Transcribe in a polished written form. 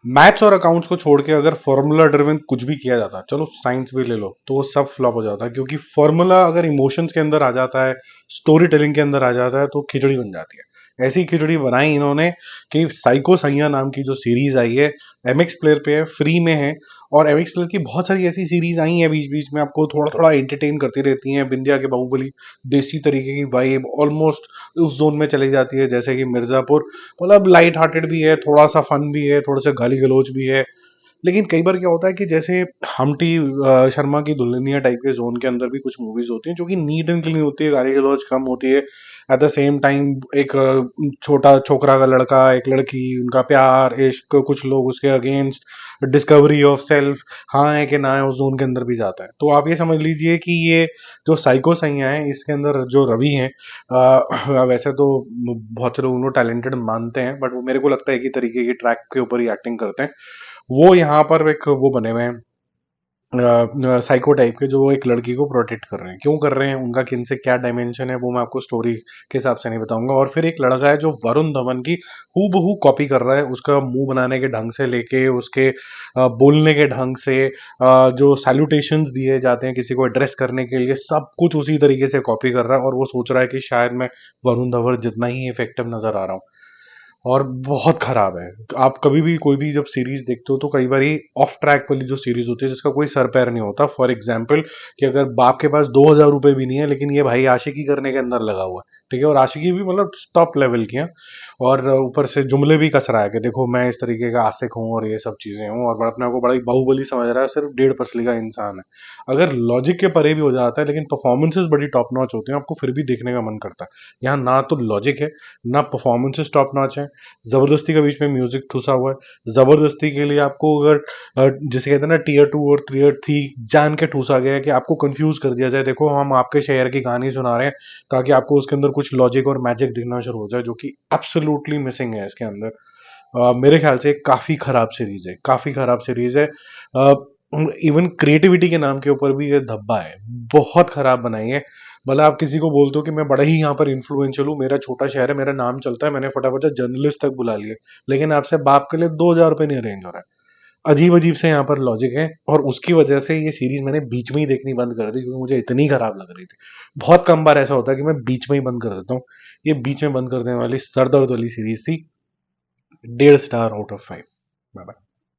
Maths और accounts को छोड़ के अगर फॉर्मूला ड्रिवन कुछ भी किया जाता है, चलो साइंस भी ले लो, तो वो सब फ्लॉप हो जाता है, क्योंकि फॉर्मूला अगर इमोशंस के अंदर आ जाता है, स्टोरी टेलिंग के अंदर आ जाता है, तो खिचड़ी बन जाती है। ऐसी खिचड़ी बनाई इन्होंने कि साइको सैया नाम की जो सीरीज आई है, एमएक्स प्लेयर पे है, फ्री में है। और एमएक्स प्लेयर की बहुत सारी ऐसी सीरीज आई हैं बीच बीच में, आपको थोड़ा थोड़ा एंटरटेन करती रहती हैं। बिंदिया के बाहुबली, देसी तरीके की वाइब ऑलमोस्ट उस जोन में चली जाती है, जैसे कि मिर्जापुर। मतलब लाइट हार्टेड भी है, थोड़ा सा फन भी है, थोड़ा सा गाली गलौज भी है। लेकिन कई बार क्या होता है कि जैसे हमटी शर्मा की दुल्हनिया टाइप के जोन के अंदर भी कुछ मूवीज होती हैं जो कि नीट एंड क्लीन होती है, गाली गलौज कम होती है। एट द सेम टाइम एक छोटा छोकरा का लड़का, एक लड़की, उनका प्यार इश्क, कुछ लोग उसके अगेंस्ट, डिस्कवरी ऑफ सेल्फ, हाँ है कि ना है, उस जोन के अंदर भी जाता है। तो आप ये समझ लीजिए कि ये जो साइको सैया है, इसके अंदर जो रवि हैं, वैसे तो बहुत से लोग उनको टैलेंटेड मानते हैं, बट वो मेरे को लगता है कि तरीके की ट्रैक के ऊपर ही एक्टिंग करते हैं। वो यहाँ पर एक वो बने हुए हैं साइको टाइप के, जो एक लड़की को प्रोटेक्ट कर रहे हैं। क्यों कर रहे हैं, उनका किन से क्या डायमेंशन है, वो मैं आपको स्टोरी के हिसाब से नहीं बताऊंगा। और फिर एक लड़का है जो वरुण धवन की हूबहू कॉपी कर रहा है, उसका मुंह बनाने के ढंग से लेके उसके बोलने के ढंग से, जो सैल्यूटेशंस दिए जाते हैं किसी को एड्रेस करने के लिए, सब कुछ उसी तरीके से कॉपी कर रहा है। और वो सोच रहा है कि शायद मैं वरुण धवन जितना ही इफेक्टिव नजर आ रहा हूँ। और बहुत खराब है। आप कभी भी कोई भी जब सीरीज देखते हो तो कई बार ऑफ ट्रैक वाली जो सीरीज होती है जिसका कोई सर पैर नहीं होता, फॉर एग्जाम्पल कि अगर बाप के पास 2,000 रुपए भी नहीं है, लेकिन ये भाई आशिकी करने के अंदर लगा हुआ है, ठीक है, और आशिकी भी मतलब टॉप लेवल की है। और ऊपर से जुमले भी कस रहा है कि देखो मैं इस तरीके का आशिक हूँ और ये सब चीजें हूँ, और अपने आप को बड़ा ही बाहुबली समझ रहा है, सिर्फ 1.5 पसली का इंसान है। अगर लॉजिक के परे भी हो जाता है, लेकिन परफॉर्मेंसेस बड़ी टॉप नॉच होती हैं, आपको फिर भी देखने का मन करता है। यहाँ ना तो लॉजिक है, ना परफॉर्मेंसेस टॉप नॉच है, जबरदस्ती का बीच में म्यूजिक ठुसा हुआ है। जबरदस्ती के लिए आपको अगर जिसे कहते हैं ना टीयर 2 और टीयर 3 जान के ठूसा गया है कि आपको कंफ्यूज कर दिया जाए, देखो हम आपके शहर की कहानी सुना रहे हैं, ताकि आपको उसके अंदर कुछ लॉजिक और मैजिक दिखना शुरू हो जाए, जो कि एब्सोल्युटली मिसिंग है इसके अंदर। मेरे ख्याल से काफी खराब सीरीज है, काफी खराब सीरीज है। इवन क्रिएटिविटी के नाम के ऊपर भी ये धब्बा है, बहुत खराब बनाई है। मतलब आप किसी को बोलते हो कि मैं बड़ा ही यहाँ पर इन्फ्लुएंशियल हूँ, मेरा छोटा शहर है, मेरा नाम चलता है, मैंने फटाफट से जर्नलिस्ट तक बुला लिया, लेकिन आपसे बाप के लिए 2,000 रुपये नहीं अरेंज हो रहा है। अजीब अजीब से यहाँ पर लॉजिक है, और उसकी वजह से ये सीरीज मैंने बीच में ही देखनी बंद कर दी, क्योंकि मुझे इतनी खराब लग रही थी। बहुत कम बार ऐसा होता है कि मैं बीच में ही बंद कर देता हूँ। ये बीच में बंद कर देने वाली सरदर्द वाली सीरीज थी। 1.5 star out of 5। Bye bye.